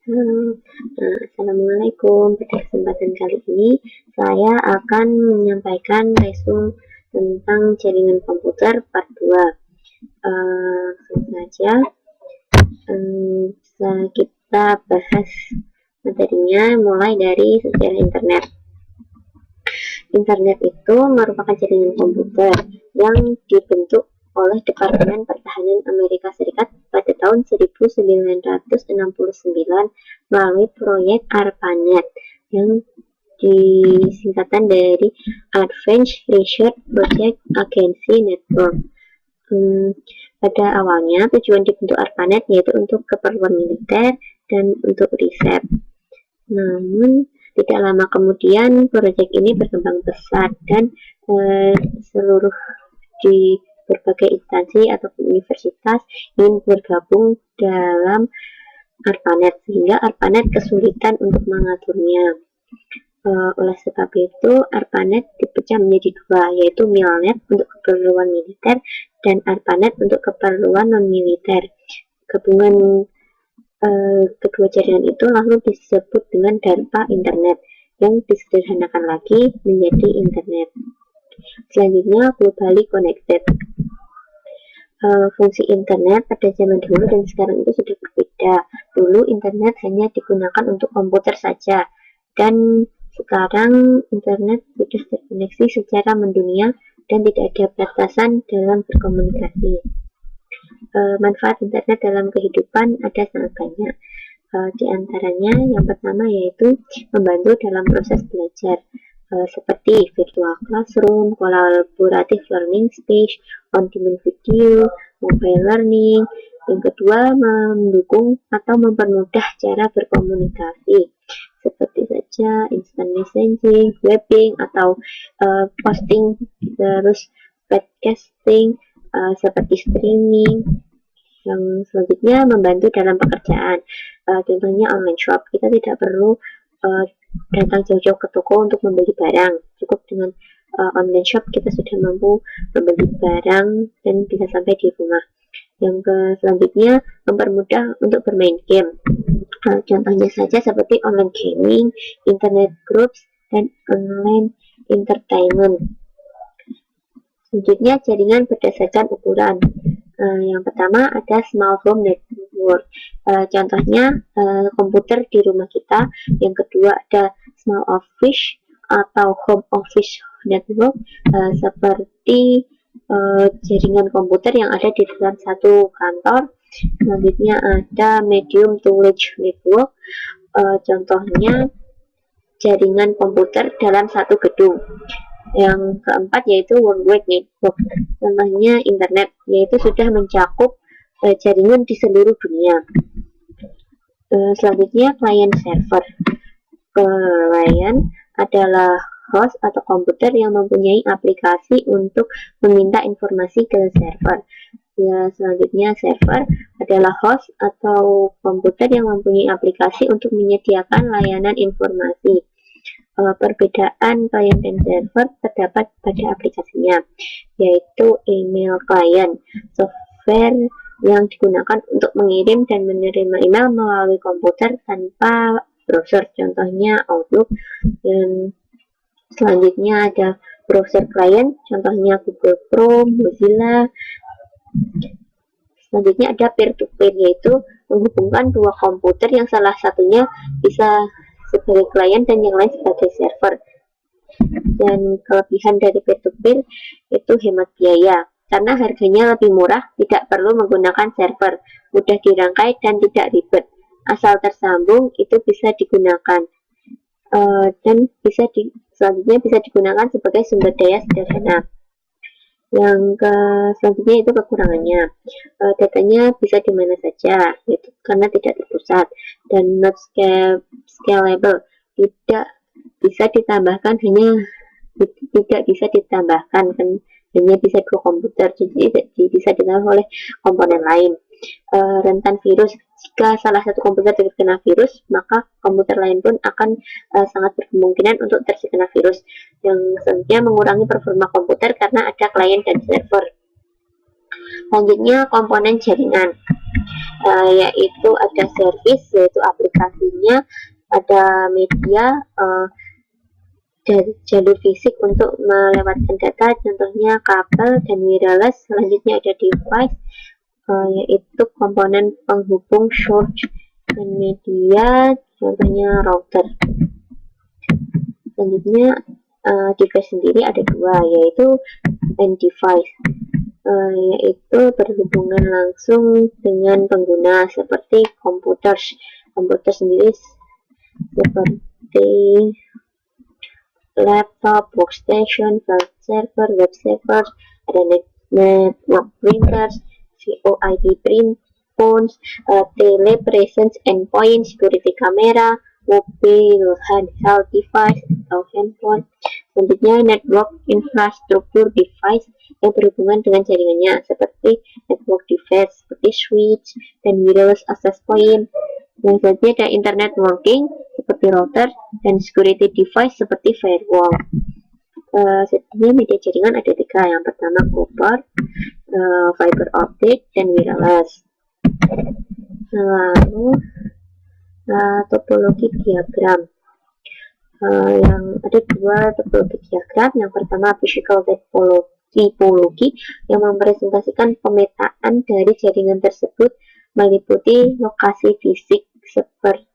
Assalamualaikum. Pada kesempatan kali ini saya akan menyampaikan resume tentang jaringan komputer part 2. Langsung saja kita bahas materinya, mulai dari sejarah internet. Internet itu merupakan jaringan komputer yang dibentuk oleh Departemen Pertahanan Amerika Serikat pada tahun 1969 melalui proyek ARPANET yang disingkatan dari Advanced Research Project Agency Network. Pada awalnya tujuan dibentuk ARPANET yaitu untuk keperluan militer dan untuk riset. Namun tidak lama kemudian proyek ini berkembang pesat dan seluruh di berbagai instansi atau universitas ingin bergabung dalam ARPANET, sehingga ARPANET kesulitan untuk mengaturnya. Oleh sebab itu ARPANET dipecah menjadi dua, yaitu MILNET untuk keperluan militer dan ARPANET untuk keperluan non-militer. Gabungan kedua jaringan itu lalu disebut dengan DARPA Internet, yang disederhanakan lagi menjadi Internet. Selanjutnya, globally connected. Fungsi internet pada zaman dulu dan sekarang itu sudah berbeda. Dulu internet hanya digunakan untuk komputer saja, dan sekarang internet sudah terkoneksi secara mendunia dan tidak ada batasan dalam berkomunikasi. Manfaat internet dalam kehidupan ada sangat banyak. Di antaranya yang pertama yaitu membantu dalam proses belajar, seperti virtual classroom, collaborative learning space, on-demand video, mobile learning. Yang kedua, mendukung atau mempermudah cara berkomunikasi, seperti saja instant messaging, webbing, atau posting, terus podcasting, seperti streaming. Yang selanjutnya, membantu dalam pekerjaan, contohnya online shop. Kita tidak perlu datang jauh-jauh ke toko untuk membeli barang. Cukup dengan online shop kita sudah mampu membeli barang dan bisa sampai di rumah. Yang selanjutnya, mempermudah untuk bermain game. Contohnya saja seperti online gaming, internet groups, dan online entertainment. Selanjutnya, jaringan berdasarkan ukuran. Yang pertama ada small home network, contohnya komputer di rumah kita. Yang kedua ada small office atau home office network, seperti jaringan komputer yang ada di dalam satu kantor. Selanjutnya ada medium to large network, contohnya jaringan komputer dalam satu gedung. Yang keempat yaitu worldwide network, contohnya internet, yaitu sudah mencakup jaringan di seluruh dunia. Selanjutnya client server. Client adalah host atau komputer yang mempunyai aplikasi untuk meminta informasi ke server. Selanjutnya server adalah host atau komputer yang mempunyai aplikasi untuk menyediakan layanan informasi. Perbedaan client dan server terdapat pada aplikasinya, yaitu email client, software yang digunakan untuk mengirim dan menerima email melalui komputer tanpa browser, contohnya Outlook. Dan selanjutnya ada browser client, contohnya Google Chrome, Mozilla. Selanjutnya ada peer-to-peer, yaitu menghubungkan dua komputer yang salah satunya bisa sebagai klien dan yang lain sebagai server. Dan kelebihan dari peer-to-peer itu hemat biaya, karena harganya lebih murah, tidak perlu menggunakan server, mudah dirangkai dan tidak ribet. Asal tersambung itu bisa digunakan, dan selanjutnya bisa digunakan sebagai sumber daya sederhana. Yang selanjutnya itu kekurangannya, datanya bisa di mana saja, yaitu karena tidak terpusat, dan not scalable, tidak bisa ditambahkan hanya bisa dua komputer, jadi bisa ditambah oleh komponen lain. Rentan virus, jika salah satu komputer terkena virus, maka komputer lain pun akan sangat berkemungkinan untuk terkena virus. Yang selanjutnya mengurangi performa komputer karena ada klien dan server. Selanjutnya komponen jaringan. yaitu ada service, yaitu aplikasinya, ada media, dan jalur fisik untuk melewatkan data, contohnya kabel dan wireless. Selanjutnya ada device, yaitu komponen penghubung source dan media, contohnya router. Selanjutnya device sendiri ada dua, yaitu end device, yaitu berhubungan langsung dengan pengguna seperti komputer sendiri seperti laptop, workstation, file server, web server, ada network printers, VoIP print phones, telepresence endpoint, security camera, mobile handheld device atau handphone. Selanjutnya network infrastruktur device yang berhubungan dengan jaringannya seperti network device seperti switch dan wireless access point. Yang selanjutnya ada internet working seperti router dan security device seperti firewall. Selanjutnya media jaringan ada tiga. Yang pertama copper, fiber optic, dan wireless. Lalu topologi diagram. Yang ada dua topologi diagram. Yang pertama physical typology yang mempresentasikan pemetaan dari jaringan tersebut meliputi lokasi fisik seperti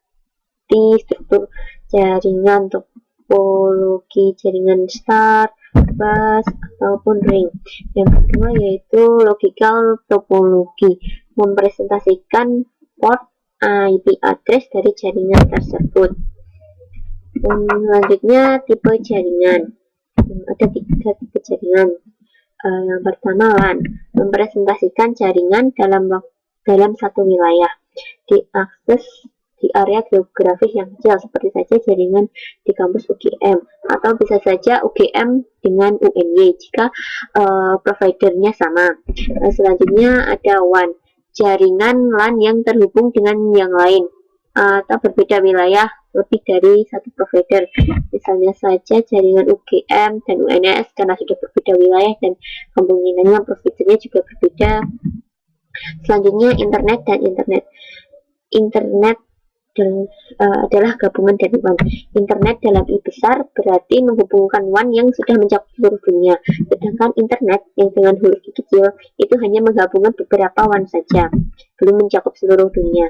struktur jaringan, topologi jaringan star, bus, ataupun ring. Yang kedua yaitu logical topology, mempresentasikan port IP address dari jaringan tersebut. Selanjutnya tipe jaringan. Ada tiga tipe jaringan. Yang pertama LAN, mempresentasikan jaringan dalam satu wilayah, diakses di area geografis yang kecil, seperti saja jaringan di kampus UGM, atau bisa saja UGM dengan UNY jika providernya sama. Selanjutnya ada WAN, jaringan LAN yang terhubung dengan yang lain atau berbeda wilayah lebih dari satu provider, misalnya saja jaringan UGM dan UNS karena sudah berbeda wilayah dan kemungkinannya providernya juga berbeda. Selanjutnya internet dan internet adalah gabungan dari WAN. Internet dalam I besar berarti menghubungkan WAN yang sudah mencakup seluruh dunia, sedangkan internet yang dengan huruf I kecil itu hanya menggabungkan beberapa WAN saja, belum mencakup seluruh dunia.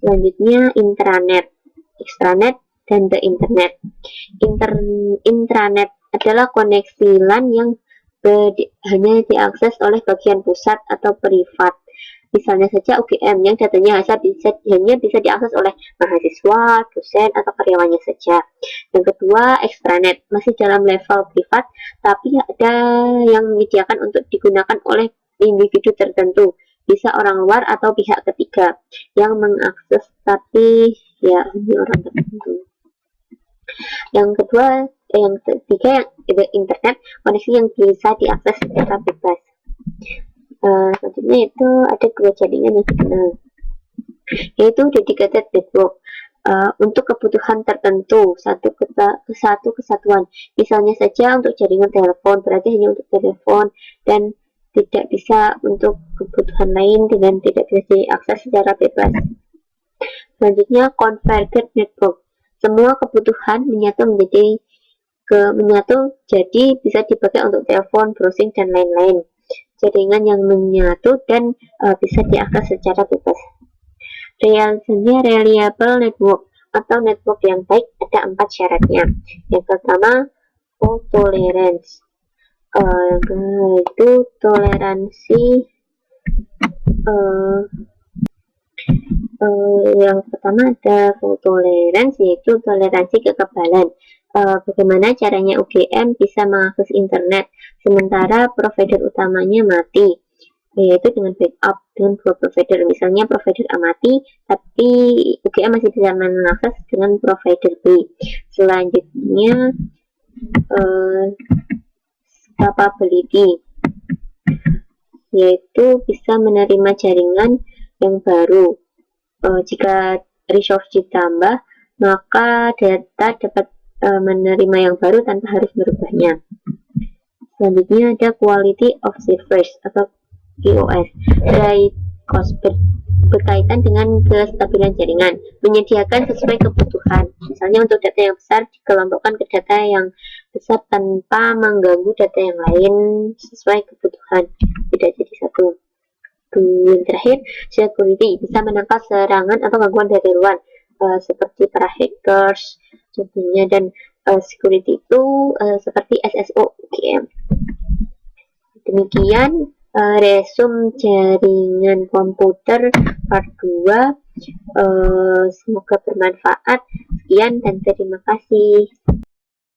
Selanjutnya intranet, extranet, dan the internet. Intranet adalah koneksi LAN yang hanya diakses oleh bagian pusat atau privat, misalnya saja UGM yang datanya hanya bisa diakses oleh mahasiswa, dosen, atau karyawannya saja. Yang kedua extranet, masih dalam level privat tapi ada yang menyediakan untuk digunakan oleh individu tertentu, bisa orang luar atau pihak ketiga yang mengakses, tapi ya hanya orang tertentu. Yang ketiga yang internet, koneksi yang bisa diakses secara bebas. Selanjutnya itu ada dua jaringan yang dikenal, yaitu dedicated network, untuk kebutuhan tertentu, satu kesatuan, misalnya saja untuk jaringan telepon berarti hanya untuk telepon dan tidak bisa untuk kebutuhan lain dan tidak bisa diakses secara bebas. Selanjutnya converged network, semua kebutuhan menyatu jadi bisa dipakai untuk telepon, browsing, dan lain-lain. Jaringan yang menyatu dan bisa diakses secara bebas. Reliable network atau network yang baik ada 4 syaratnya. Yang pertama fault tolerance, itu toleransi. Yang pertama ada fault tolerance, yaitu toleransi kekebalan. Bagaimana caranya UGM bisa mengakses internet sementara provider utamanya mati, yaitu dengan backup dengan dua provider. Misalnya provider A mati tapi UGM masih bisa mengakses dengan provider B. Selanjutnya capability, yaitu bisa menerima jaringan yang baru. Jika resource ditambah, maka data dapat menerima yang baru tanpa harus merubahnya. Selanjutnya ada quality of service atau QoS, berkaitan dengan kestabilan jaringan, menyediakan sesuai kebutuhan. Misalnya untuk data yang besar dikelompokkan ke data yang besar tanpa mengganggu data yang lain sesuai kebutuhan, tidak jadi satu. Yang terakhir, security bisa menangkal serangan atau gangguan dari luar, seperti para hackers contohnya, dan security itu seperti SSO, OGM. Demikian resum jaringan komputer part 2. Semoga bermanfaat. Sekian dan terima kasih.